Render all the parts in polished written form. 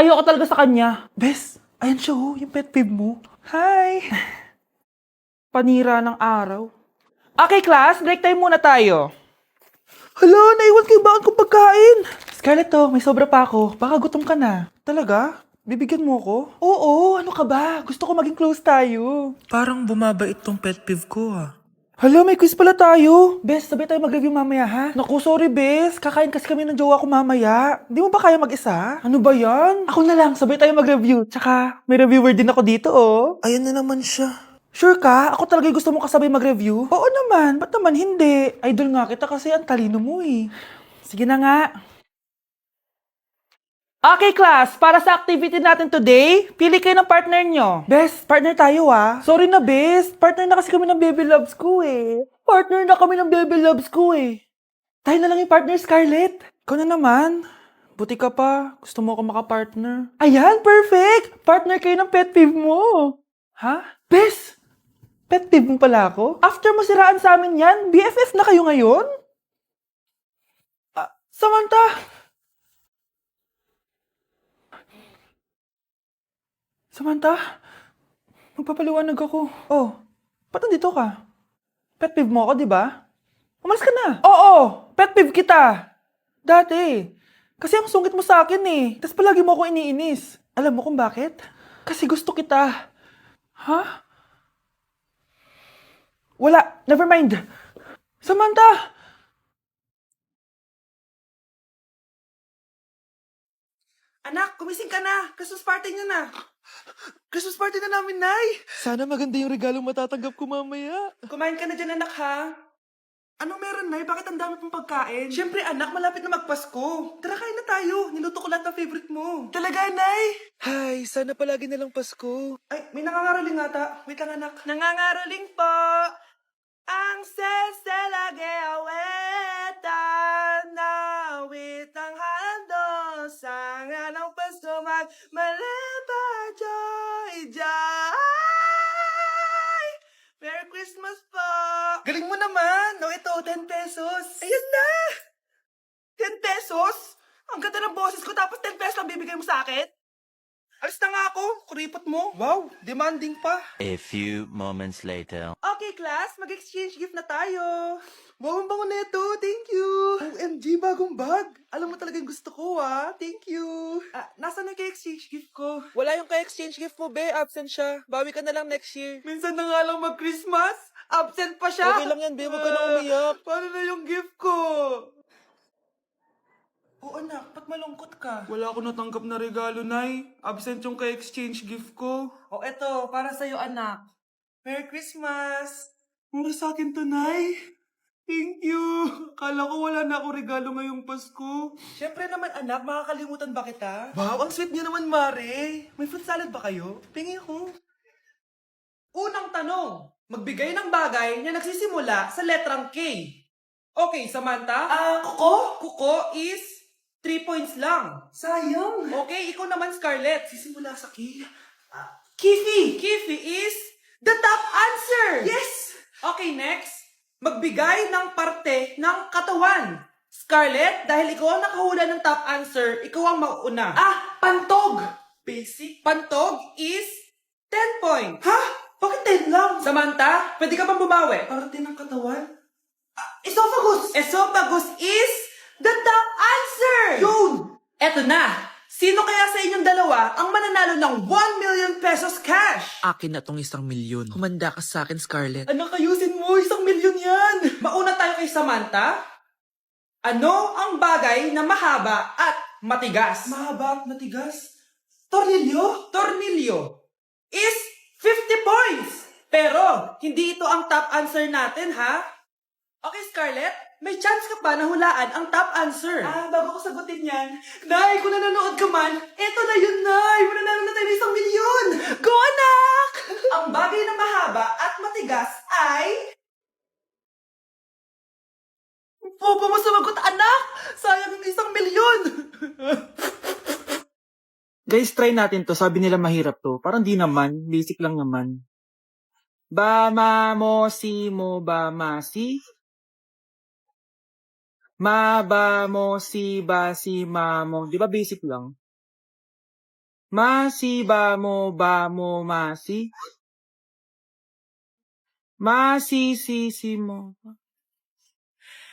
ayoko talaga sa kanya. Bes, ayan siya oh, yung pet peeve mo. Hi! Panira ng araw. Okay, class, break time muna tayo. Hala, naiwan kayo bakit kong pagkain? Scarlett to, may sobra pa ako. Baka gutom ka na. Talaga? Bibigyan mo ko? Oo, ano ka ba? Gusto ko maging close tayo. Parang bumabait tong pet peeve ko ah. Hala, may quiz pala tayo. Bes, sabay tayo mag-review mamaya ha? Naku, sorry Bes. Kakain kasi kami ng jowa ko mamaya. Hindi mo ba kaya mag-isa? Ano ba yan? Ako na lang, sabay tayo mag-review. Tsaka, may reviewer din ako dito oh. Ayan na naman siya. Sure ka? Ako talaga yung gusto mo kasabay mag-review? Oo naman, ba't naman hindi? Idol nga kita kasi ang talino mo eh. Sige na nga. Okay, class. Para sa activity natin today, pili kayo ng partner nyo. Best, partner tayo ah. Sorry na, best. Partner na kasi kami ng baby loves ko eh. Partner na kami ng baby loves ko eh. Tayo na lang yung partner, Scarlett. Ikaw na naman. Buti ka pa. Gusto mo ako makapartner. Ayan, perfect! Partner kayo ng pet peeve mo. Ha? Best! Pet peeve mo pala ako? After mo siraan sa amin yan, BFF na kayo ngayon? Samantha! Samantha, magpapaliwanag ako. Oh, ba't nandito ka? Pet peeve mo ako, di ba? Umalis ka na. Oo, pet peeve kita. Dati. Kasi ang sungit mo sa akin eh. Tapos palagi mo ako iniinis. Alam mo kung bakit? Kasi gusto kita. Ha? Wala, never mind. Samantha! Anak, kumising ka na. Christmas party niyo na. Christmas party na namin, Nay! Sana maganda yung regalong matatanggap ko mamaya. Kumain ka na dyan, anak, ha? Anong meron, Nay? Bakit ang dami pong pagkain? Siyempre, anak, malapit na magpasko. Tara, kain na tayo. Niluto ko lahat ng favorite mo. Talaga, Nay? Hay, sana palagi na lang Pasko. Ay, may nangangaraling ata. Wait lang, anak. Nangangaraling po. Ang seselage awetan na awit ang handog sa nga ng Pasko magmalapa joy joy. Merry Christmas po! Galing mo naman! No, ito, 10 pesos. Ayan na! 10 pesos? Ang ganda ng boses ko tapos 10 pesos lang bibigay mo sa akin? Alis na nga ako, kuripot mo. Wow, demanding pa. A few moments later. Okay, class, mag-exchange gift na tayo. Wow, ang bango neto. Thank you. OMG, bagong bag. Alam mo talaga yung gusto ko, ah. Thank you. Nasaan yung ka-exchange gift ko? Wala yung ka-exchange gift mo, be. Absent siya. Bawi ka na lang next year. Minsan na nga lang mag-Christmas. Absent pa siya. Okay lang yan, be. Huwag ka na umiyak. Paano na yung gift ko? Oo, anak. Ba't malungkot ka? Wala ako natanggap na regalo, Nay. Absent yung ka-exchange gift ko. O, eto. Para sa'yo, anak. Merry Christmas! Para sa akin to, Nay. Thank you. Akala ko wala na ako regalo ngayong Pasko. Siyempre naman, anak. Makakalimutan ba kita? Wow, ang sweet niyo naman, Mare. May fruit salad ba kayo? Pingi ako. Unang tanong. Magbigay ng bagay na nagsisimula sa letrang K. Okay, Samantha? Kuko? Kuko is 3 points lang. Sayang. Okay, ikaw naman, Scarlett. Sisimula sa K. Kifi! Kifi is the top answer! Yes! Okay, next. Magbigay ng parte ng katawan. Scarlett, dahil ikaw ang nakahula ng top answer, ikaw ang mauuna. Pantog! Basic. Pantog is 10 points. Ha? Bakit 10 lang? Samantha, pwede ka pang bumawi. Parte ng katawan? Esophagus! Esophagus is the top answer! Yun! Eto na! Sino kaya sa inyong dalawa ang mananalo ng 1 million pesos cash? Akin na tong 1,000,000. Humanda ka sa akin, Scarlett. Anak, ayusin mo! 1 milyon yan! Mauna tayo kay Samantha. Ano ang bagay na mahaba at matigas? Mahaba at matigas? Tornilyo? Tornilyo is 50 points! Pero, hindi ito ang top answer natin, ha? Okay, Scarlett, may chance ka pa na hulaan ang top answer. Bago ko sagutin yan, Nay, kung nanonood ka man, eto na yun, Nay! Mananalo na tayo ng 1 milyon! Go, anak! Ang bagay na mahaba at matigas ay... Bobo mo sumagot, anak! Sayang yung 1 milyon! Guys, try natin to. Sabi nila mahirap to. Parang di naman. Basic lang naman. Ba, ma, mo, si, mo, ba, ma, si? Ma, ba, mo, si, ba, si, ma, mo. Di ba basic lang? Masi ba mo, masi? Masisisi mo.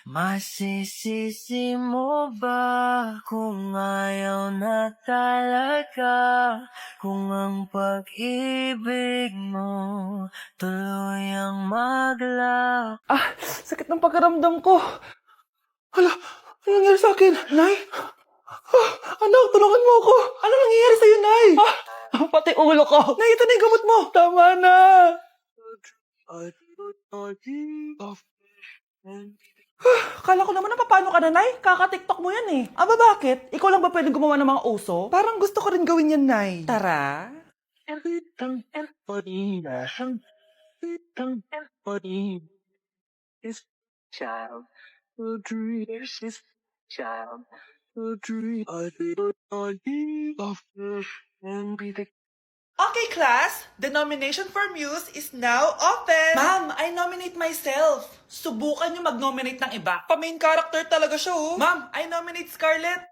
Masisisi mo ba kung ayaw na talaga? Kung ang pag-ibig mo tuluyang maglaho? Sakit ng pakiramdam ko. Hala, ano nangyari sa akin? Nay? Anak, tulungan mo ako. Ano nangyayari sa'yo, Nay? Pati ulo ko. Nay, ito na yung gamot mo. Tama na. Kala ko naman na paano ka na, Nay? Kaka-tiktok mo yan eh. Aba, bakit? Ikaw lang ba pwedeng gumawa ng mga uso? Parang gusto ko rin gawin yan, Nay. Tara. Okay, class. The nomination for Muse is now open. Ma'am, I nominate myself. Subukan niyo mag-nominate ng iba. Pa-main character talaga siya, oh. Ma'am, I nominate Scarlett.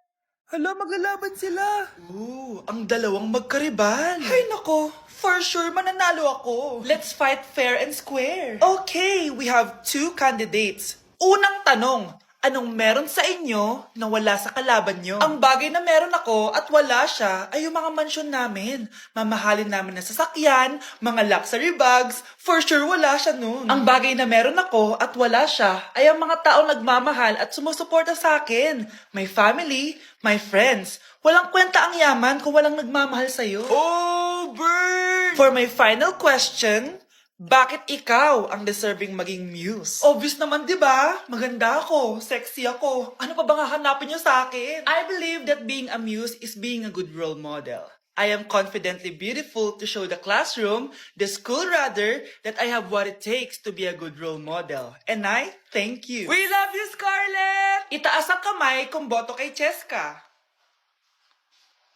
Hala, maglalaban sila. Ooh, ang dalawang magkaribal. Ay, nako. For sure, mananalo ako. Let's fight fair and square. Okay, we have 2 candidates. Unang tanong, anong meron sa inyo na wala sa kalaban nyo? Ang bagay na meron ako at wala siya ay yung mga mansyon namin. Mamahalin namin na sasakyan, mga luxury bags, for sure wala siya nun. Ang bagay na meron ako at wala siya ay ang mga taong nagmamahal at sumusuporta sa akin. My family, my friends. Walang kwenta ang yaman kung walang nagmamahal sa'yo. Oh, burn! For my final question, bakit ikaw ang deserving maging muse? Obvious naman, di ba? Maganda ako, sexy ako. Ano pa bang hahanapin niyo sa akin? I believe that being a muse is being a good role model. I am confidently beautiful to show the classroom, the school rather, that I have what it takes to be a good role model. And I thank you. We love you, Scarlett! Itaas ang kamay kung boto kay Cheska.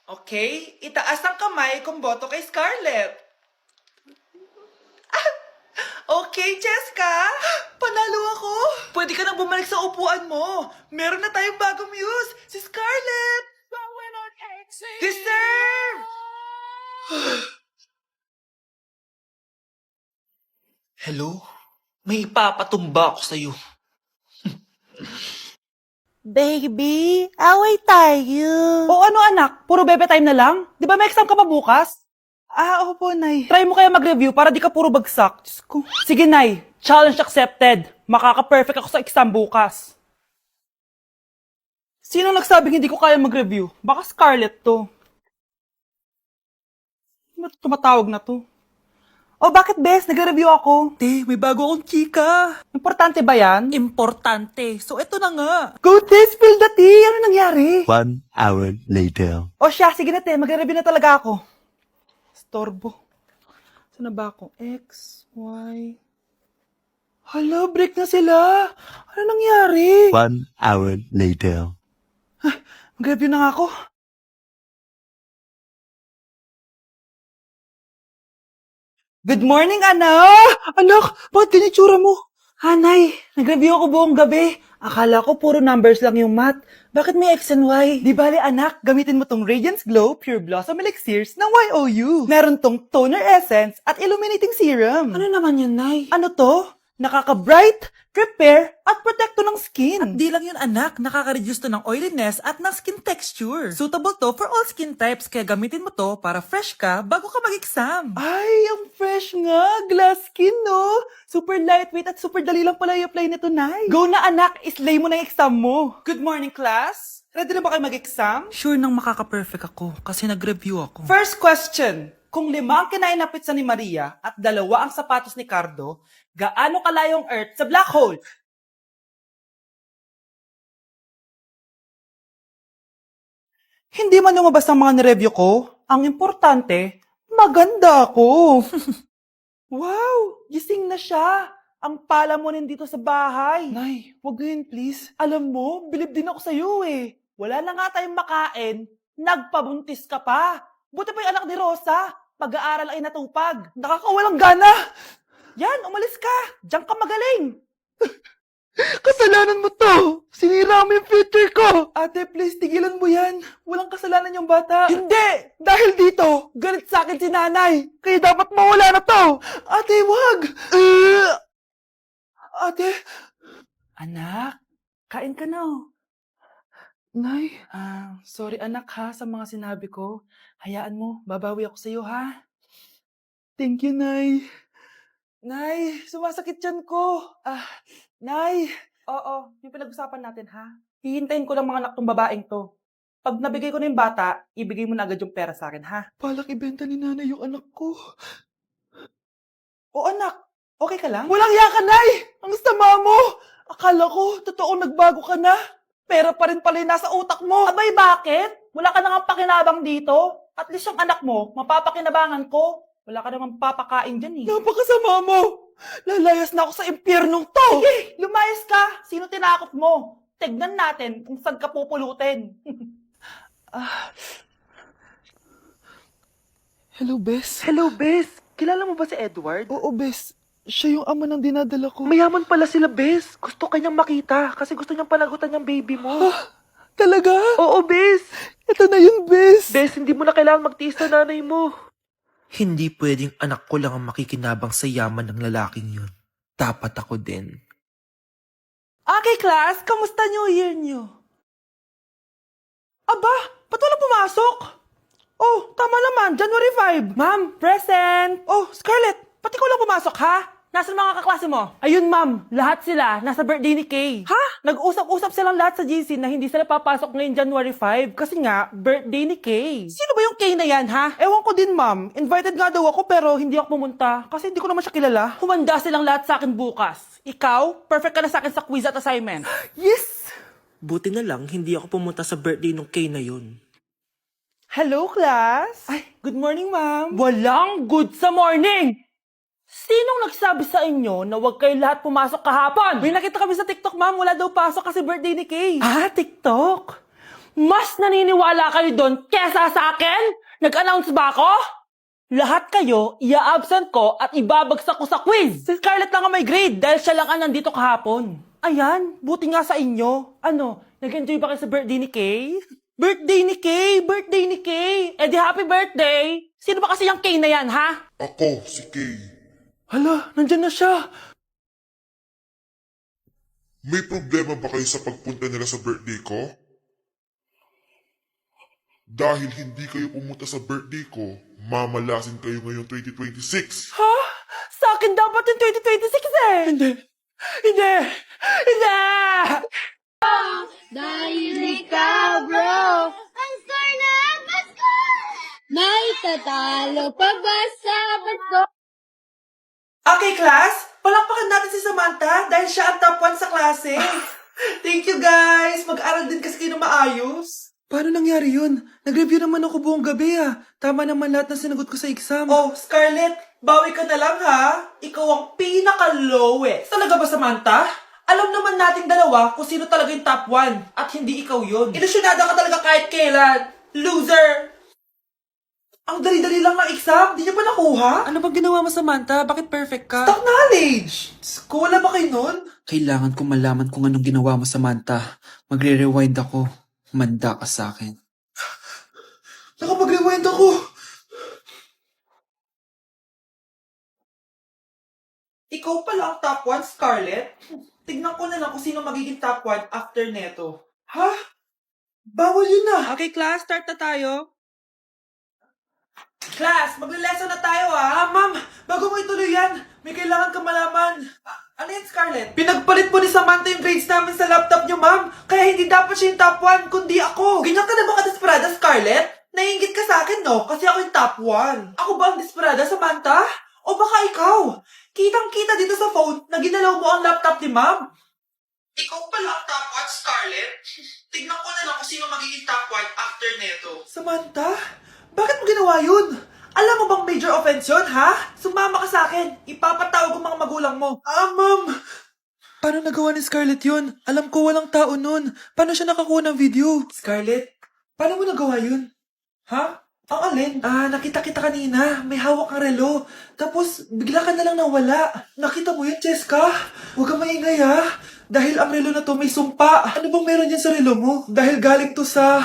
Okay? Itaas ang kamay kung boto kay Scarlett. Okay, Cheska! Panalo ako! Pwede ka nang bumalik sa upuan mo. Meron na tayong bagong muse, si Scarlett! Deserve! Hello? May ipapatumba ako sa'yo. Baby, away tayo. O ano anak? Puro bebe time na lang? Di ba may exam ka pa bukas? Opo, Nay. Try mo kaya mag-review para di ka puro bagsak. Diyos ko. Sige, Nay. Challenge accepted. Makaka-perfect ako sa exam bukas. Sino nagsabing hindi ko kaya mag-review? Baka Scarlett to. Ba't tumatawag na to? Oh, bakit, Bes? Nag-review ako. Te, may bago akong chika. Importante ba yan? Importante. So, eto na nga. Go, Te! Spill the tea! Ano nangyari? 1 hour later. O siya, sige na, Te. Mag-review na talaga ako. Storbo. Saan na ba ako? X, Y... Hala, break na sila. Ano nangyari? 1 hour later. Mag-review na nga ako. Good morning, anak! Anak, bakit ganyan itsura mo? Hanay, nag-review ako buong gabi. Akala ko puro numbers lang yung math. Bakit may X and Y? Di bale, anak, gamitin mo tong Radiance Glow Pure Blossom Elixirs ng YOU. Meron tong toner essence at illuminating serum. Ano naman yun, Nay? Ano to? Nakaka-bright, repair, at protekto ng skin. At di lang yun, anak. Nakaka-reduce to ng oiliness at ng skin texture. Suitable to for all skin types, kaya gamitin mo to para fresh ka bago ka mag-exam. Ay, ang fresh nga. Glass skin, no? Super lightweight at super dali lang pala i-apply nito, Nay. Go na, anak. Islay mo na yung exam mo. Good morning, class. Ready na ba kayo mag-exam? Sure nang makaka-perfect ako kasi nag-review ako. First question. Kung 5 ang kinain na pizza ni Maria at 2 ang sapatos ni Cardo, gaano kalayong Earth sa black hole? Hindi man lumabas ang mga nireview ko. Ang importante, maganda ako. Wow, gising na siya. Ang pala mo rin dito sa bahay. Nay, wag yun please. Alam mo, bilib din ako sa'yo eh. Wala na nga tayong makain, nagpabuntis ka pa. Buti pa yung anak ni Rosa, pag-aaral ay natupag. Nakakawalang gana. Yan, umalis ka. Diyan ka magaling. Kasalanan mo to. Sinira mo yung future ko! Ate, please, tigilan mo yan. Walang kasalanan yung bata. Hindi! Dahil dito, galit sa akin si nanay. Kaya dapat mawala na to. Ate, wag! Ate! Anak, kain ka na oh. Nay, sorry anak ha sa mga sinabi ko. Hayaan mo, babawi ako sa'yo ha. Thank you, Nay. Nay, sumasakit yan ko. Nay. Oo, yung pinag-usapan natin ha. Hihintayin ko lang mga anak tong babaeng to. Pag nabigay ko na yung bata, ibigay mo na agad yung pera sa akin ha. Palak ibenta ni nanay yung anak ko. O anak, okay ka lang? Walang iya ka, Nay! Ang sama mo! Akala ko, totoo nagbago ka na. Pera pa rin pala yung nasa utak mo. Abay, bakit? Wala ka nang pakinabang dito. At least yung anak mo, mapapakinabangan ko. Wala ka namang papakain dyan eh. Napakasama mo! Lalayas na ako sa impyernong to! Sige, lumayas ka! Sino tinakot mo? Tignan natin kung saan ka pupulutin. Hello, Bes. Hello, Bes. Kilala mo ba si Edward? Oo, Bes. Siya yung ama ng dinadala ko. Mayaman pala sila, Bes. Gusto kanyang makita kasi gusto niyang palagutan yung baby mo. Talaga? Oo, Bes. Ito na yun, Bes. Bes, hindi mo na kailangan magtiis na nanay mo. Hindi pwedeng anak ko lang ang makikinabang sa yaman ng lalaking yun. Dapat ako din. Okay, class. Kamusta New Year niyo? Aba, ba't wala pumasok? Oh, tama naman. January 5. Ma'am, present. Oh, Scarlett, pati ko lang pumasok, ha? Nasaan mga kaklase mo? Ayun, ma'am. Lahat sila. Nasa birthday ni Kay. Ha? Nag-usap-usap silang lahat sa GC na hindi sila papasok ngayong January 5 kasi nga, birthday ni Kay. Sino ba yung Kay na yan, ha? Ewan ko din, ma'am. Invited nga daw ako pero hindi ako pumunta kasi hindi ko naman siya kilala. Humanda silang lahat sa akin bukas. Ikaw, perfect ka na sa akin sa quiz at assignment. Yes! Buti na lang, hindi ako pumunta sa birthday nung Kay na yun. Hello, class! Ay, good morning, ma'am. Walang good sa morning! Sinong nagsabi sa inyo na huwag kayo lahat pumasok kahapon? May nakita kami sa TikTok, ma'am. Wala daw pasok kasi birthday ni Kay. TikTok? Mas naniniwala kayo doon kesa sa akin? Nag-announce ba ako? Lahat kayo, ia-absent ko at ibabagsak ko sa quiz. Si Scarlett lang ang may grade dahil siya lang ang nandito kahapon. Ayan, buti nga sa inyo. Ano, nag-enjoy ba kayo sa birthday ni Kay? Birthday ni Kay! Birthday ni Kay! Eh di happy birthday! Sino ba kasi yung Kay na yan, ha? Ako, si Kay. Hala, nandyan na siya. May problema ba kayo sa pagpunta nila sa birthday ko? Dahil hindi kayo pumunta sa birthday ko, mamalasin kayo ngayong 2026. Ha? Sa akin dapat yung 2026 eh! Hindi! Hindi! Hindi! Dahil ikaw, bro, ang Scarlett, let's go! May tatalo pa ba sa bato? Okay, class. Palakpakan natin si Samantha dahil siya ang top 1 sa klase. Thank you, guys. Mag-aral din kasi kayo na maayos. Paano nangyari yun? Nag-review naman ako buong gabi Tama naman lahat ng sinagot ko sa exam. Oh, Scarlett, bawi ka na lang ha. Ikaw ang pinaka-lowest. Talaga ba, Samantha? Alam naman nating dalawa kung sino talaga yung top 1 at hindi ikaw yun. Ilusyonada ka talaga kahit kailan. Loser! Ang dali-dali lang ng exam, di niyo pa nakuha? Ano bang ginawa mo, Samantha? Bakit perfect ka? Stock knowledge! Ko, wala ba kayo nun? Kailangan ko malaman kung anong ginawa mo, Samantha. Magre-rewind ako. Manda ka sa akin. Nakapag-rewind ako! Ikaw pala ang top 1, Scarlett? Tignan ko na lang kung sino magiging top 1 after neto. Ha? Bawal yun na! Okay, class, start na tayo. Class, magle-lesson na tayo ma'am, bago mo ituloy yan, may kailangan ka malaman. Ano yan, Scarlett? Pinagpalit po ni Samantha yung grades namin sa laptop niyo, ma'am. Kaya hindi dapat siya yung top 1, kundi ako. Ganyan ka na ba ka-desperada, Scarlett? Naiingit ka sa akin, no? Kasi ako yung top 1. Ako ba ang desperada, Samantha? O baka ikaw? Kitang-kita dito sa phone na ginalaw mo ang laptop ni ma'am. Ikaw pala ang top 1, Scarlett? Tignan ko na lang kung sino magiging top 1 after neto. Samantha? Bakit mo ginawa yun? Alam mo bang major offense yun, ha? Sumama ka sa akin. Ipapatawag ang mga magulang mo. Ma'am! Paano nagawa ni Scarlett yun? Alam ko walang tao nun. Paano siya nakakuha ng video? Scarlett, paano mo nagawa yun? Ha? Ang alin? Nakita kita kanina. May hawak kang relo. Tapos, bigla ka na lang nawala. Nakita mo yun, Cheska? Huwag kang maingay, ha? Dahil ang relo na to may sumpa. Ano bang meron yan sa relo mo? Dahil galing to sa